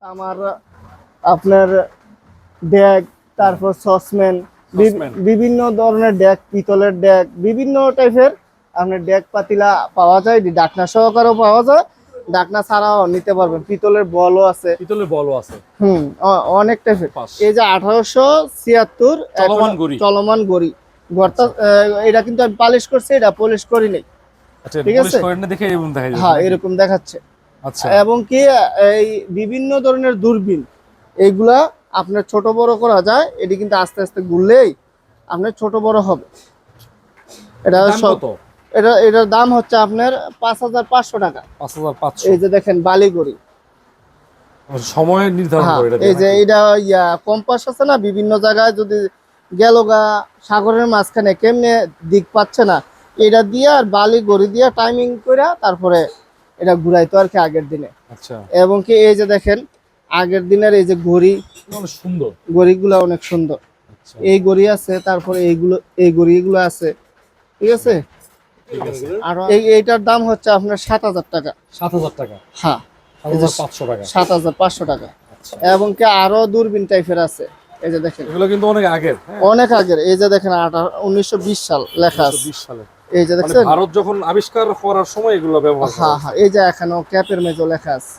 আমার আপনার ড্যাগ, তারপর সসম্যান, বিভিন্ন ধরনের ড্যাগ, পিতলের ড্যাগ, বিভিন্ন টাইপের আপনার ড্যাগ পাতিলা পাওয়া যায়, ঢাকনা সহকারেও পাওয়া যায়, ঢাকনা ছাড়াও নিতে পারবেন। পিতলের বলও আছে, অনেক টাইপের। এই যে 1876 চলমান গড়ি গড়টা, এটা কিন্তু আমি পালিশ করছি, এটা পলিশ করি নাই। ঠিক আছে, হ্যাঁ এরকম দেখাচ্ছে। এবং কি এই বিভিন্ন ধরনের দূরবীন, এইগুলা আপনার ছোট বড় করা যায়। এটি কিন্তু আস্তে আস্তে ঘুরলেই আপনার ছোট বড় হবে। এটার দাম হচ্ছে আপনার 5500 টাকা। 5500। এই যে দেখেন বালিগড়ি সময় নির্ধারণ করে এটা। এই যে এটা কম্পাস আছে না, বিভিন্ন জায়গায় যদি গেলগা সাগরের মাঝখানে কেমনে দিক পাচ্ছে না, এটা দিয়ে আর বালিগড়ি দিয়ে টাইমিং করে তারপরে এটা ঘুরাইতো আর কি আগের দিনে। আচ্ছা, এবং কি এই যে দেখেন আগের দিনের এই যে ঘড়ি, অনেক সুন্দর ঘড়িগুলো অনেক সুন্দর। এই ঘড়ি আছে, তারপরে এই ঘড়িগুলো আছে। ঠিক আছে, আর এইটার দাম হচ্ছে আপনার 7000 টাকা। 7000 টাকা? হ্যাঁ, 7500 টাকা। 7500 টাকা। এবং কি আরো দূরবীন টাইপের আছে। এই যে দেখেন, এগুলো কিন্তু অনেক আগের, অনেক আগের। এই যে দেখেন 1920 সাল লেখা আছে। 1920 সালে। এই যে দেখছেন ভারত যখন আবিষ্কার করার সময় এগুলো ব্যবহার করা। হ্যাঁ, এই যে এখানেও ক্যাপের মেজো লেখা আছে।